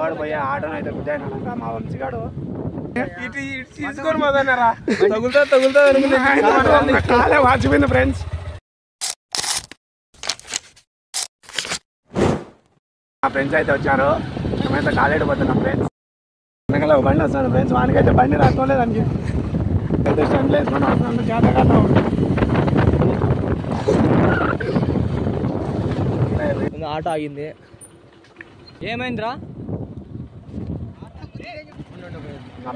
వాడు పోయే ఆటోని అయితే గుద్దాను మా వంశీగాడు తీసుకొని పోదన్నారా తగులుతా కాలే వాచిపోయింది ఫ్రెండ్స్. మా ఫ్రెండ్స్ అయితే వచ్చారు, మేమైతే కాలేడు పోతున్నాం ఫ్రెండ్స్. వెనకాల ఒక బండి వస్తాను ఫ్రెండ్స్, వానికైతే బండి రాసుకోలేదానికి అయితే స్టంట్లు వేసుకొని వస్తున్నాను జాతరగా. ఆటో ఆగింది, ఏమైందిరా?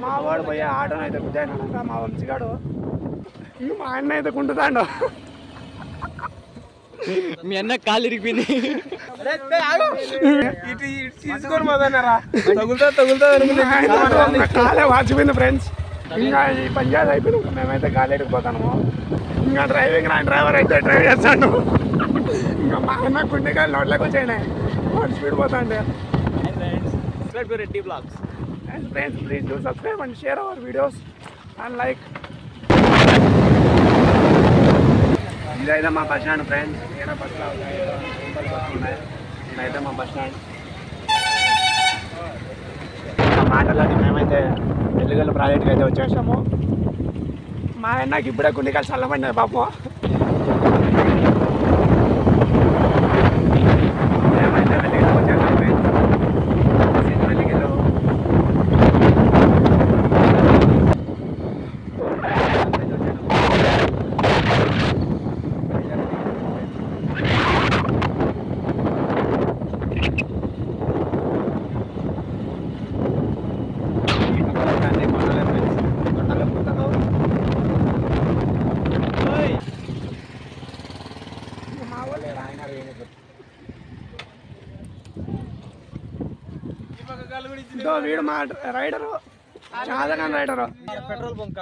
మా వాడు పోయే ఆటోని అయితే గుద్దాను మా వంశీగాడు. మా అన్న అయితే కుంటుతాడు. మీ అన్న కాలు ఇరిగిపోయింది, తీసుకొని పోదన్నారా? తగులుతా కాలే వాచిపోయింది ఫ్రెండ్స్. ఇంకా ఈ పంచాయతీ అయిపోయింది, మేమైతే కాలేడుకు పోతాము. ఇంకా డ్రైవర్ అయితే డ్రైవ్ చేస్తాడు. ఇంకా మా అన్న కుంటికాయలు నోట్లోకి వచ్చాయి, స్పీడ్ పోతాండే. Reddy blogs. And friends, please do subscribe and share our videos and like. ఇదైతే మా బస్ స్టాండ్ ఫ్రెండ్స్, ఇక్కడ బస్సులు ఉన్నాయి. ఇదైతే మా బస్ స్టాండ్. మాటలకి మేమైతే ఎల్లుగల్లు ప్రాజెక్ట్కి అయితే వచ్చేసాము. మా అన్నకి ఇప్పుడే కుండికాయలు చల్లబడినాయి పాపం. మేమైతే వెల్లుగల్లు వచ్చేసాం ఫ్రెండ్స్. వీడు మా రైడరు, చాలా rider. Petrol bunk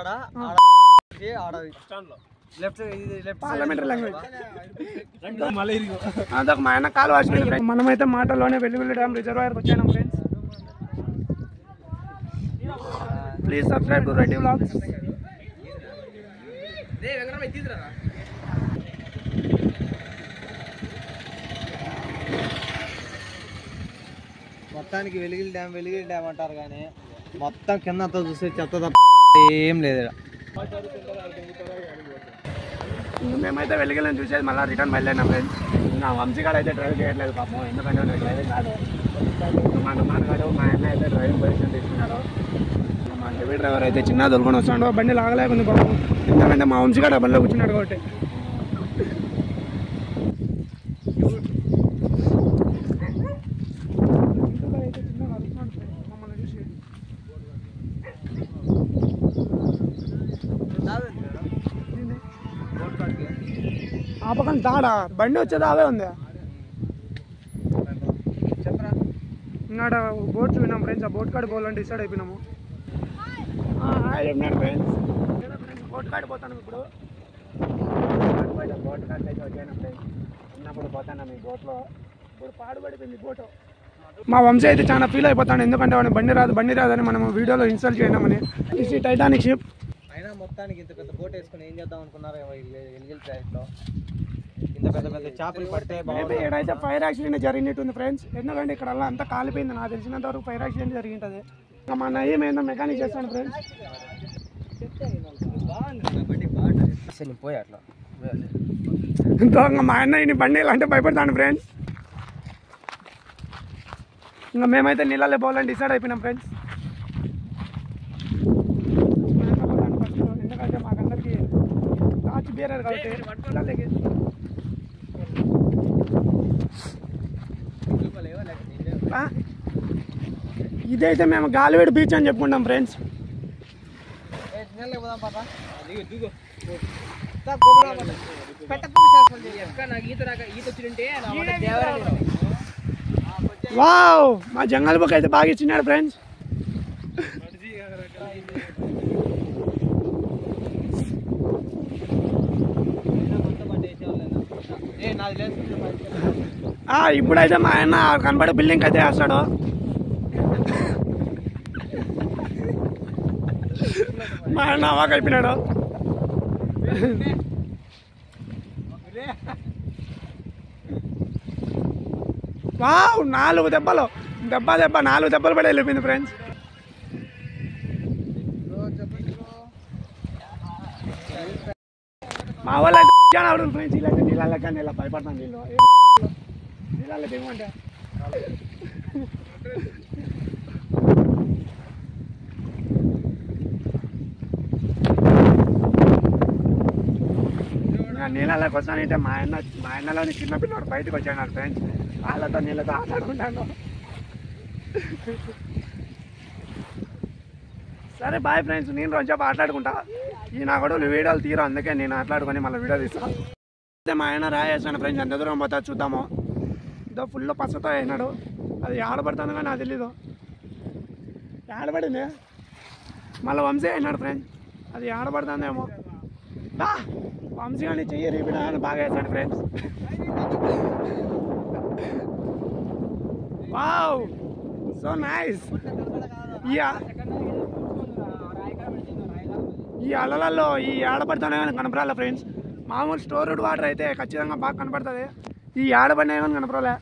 parliamentary language అదొక మా ఆయన కాలు వాసిపోయింది. మనమైతే మాటల్లోనే వెల్లుల్లి డ్యామ్ రిజర్వాయర్కి వచ్చాను friends. Please subscribe to Reddy vlogs. మొత్తానికి వెలిగిలి డ్యామ్ అంటారు కానీ మొత్తం కిందంతా చూస్తే చెత్త తప్ప ఏం లేదు. మేమైతే వెలిగిలని చూసేది మళ్ళీ రిటర్న్ బయలుదేరినాం ఫ్రెండ్స్. నా వంశీగాడు అయితే డ్రైవ్ చేయట్లేదు పాపం, ఎందుకంటే డ్రైవింగ్ కాదు. మా గారు మా ఆయన అయితే డ్రైవింగ్ పొజిషన్ తీసుకున్నారు. మా హెవీ డ్రైవర్ అయితే చిన్న దొరుకుని వస్తాడు, బండి లాగలేకుంది పాపం, ఎందుకంటే మా వంశీగాడు బండిలో కూర్చున్నాడు కాబట్టి. ఆ పక్కన తాడా బండి వచ్చేది అవే ఉంది. ఇంకా బోట్ విన్నాం ఫ్రెండ్స్, ఆ బోట్ కాడ పోవాలని డిసైడ్ అయిపోయినాము. చెప్పినాడు ఫ్రెండ్స్, బోట్ కాడ పోతాను ఇప్పుడు. బోట్ కాడికి అయితే వచ్చాను ఫ్రెండ్స్, చిన్నప్పుడు పోతాను మీ బోట్లో. ఇప్పుడు పాడుపడిపోయింది బోటు. మా వంశీ అయితే చాలా ఫీల్ అయిపోతాడు, ఎందుకంటే వాడిని బండి రాదని మనం వీడియోలో ఇన్స్టాల్ చేయడామని. ఇది టైటానిక్ షిప్. అయినా మొత్తానికి ఇంత పెద్ద బోట్ వేసుకుని ఏం చేద్దాం అనుకున్నారు ఎలిగిల్ ప్రాజెక్ట్లో? ఇంత పెద్ద చేపలు పడితే ఇక్కడైతే ఫైర్ యాక్సిడెంట్ జరిగినట్టుంది ఫ్రెండ్స్, ఎందుకంటే ఇక్కడ అంతా కాలిపోయింది. నాకు తెలిసినంత వరకు ఫైర్ యాక్సిడెంట్ జరిగింటుంది. ఇంకా మా నయ్యం ఏందో మెకానిక్ చేస్తాను ఫ్రెండ్స్. పోయి అట్లా మా అన్న ఇన్ని బండి అంటే భయపడతాను ఫ్రెండ్స్. ఇంకా మేమైతే నీళ్ళలో పోవాలని డిసైడ్ అయిపోయినాం ఫ్రెండ్స్. ఎందుకంటే మాకందరికి కాచి బీరారు కాబట్టి ఇదైతే మేము గాలివేడి బీచ్ అని చెప్పుకుంటాం ఫ్రెండ్స్. వావ్, మా జంగల్ బుక్ అయితే బాగా ఇచ్చినాడు ఫ్రెండ్స్. ఇప్పుడైతే మా ఆయన కనబడే బిల్డింగ్ అయితే వేస్తాడు. మా ఆయన అవాక్ అయిపోయినాడు. వావ్, 4 దెబ్బలు దెబ్బ 4 దెబ్బలు పడి వెళ్ళిపోయింది ఫ్రెండ్స్. మా వాళ్ళ ఆవిడ ఫ్రెండ్స్ ఇలా నీళ్ళ కానీ ఇలా భయపడతాను నీళ్ళ దిగమంటే నీళ్ళకి వస్తానంటే మా అన్నలోని చిన్నపిల్లడు బయటకు వచ్చాడు ఫ్రెండ్స్. వాళ్ళతో నీళ్ళతో ఆడుకుంటాను. సరే బాయ్ ఫ్రెండ్స్, నేను రోజు మాట్లాడుకుంటా. ఈ నా కూడా వీడియోలు తీరు, అందుకే నేను మాట్లాడుకొని మళ్ళీ వీడియో తీస్తాను. అయితే మా ఆయన రాయేసాను ఫ్రెండ్స్, ఎంత దూరం పోతా చూద్దాము. ఇదో ఫుల్ పచ్చతో అయినాడు, అది ఆడబడుతుంది కానీ నాకు తెలీదు ఆడబడింది. మళ్ళీ వంశీ అయినాడు ఫ్రెండ్స్, అది ఆడబడుతుందేమో. వంశీ కానీ చెయ్యి రీపినా అని బాగా వేసాడు ఫ్రెండ్స్. Wow so nice. ఈ అలలలో ఈ ఆడపడుతున్నాయి కానీ కనపరాలే ఫ్రెండ్స్. మామూలు స్టోర్డ్ వాటర్ అయితే ఖచ్చితంగా బాగా కనపడుతుంది. ఈ ఆడపడినాయి కానీ కనపరాలే.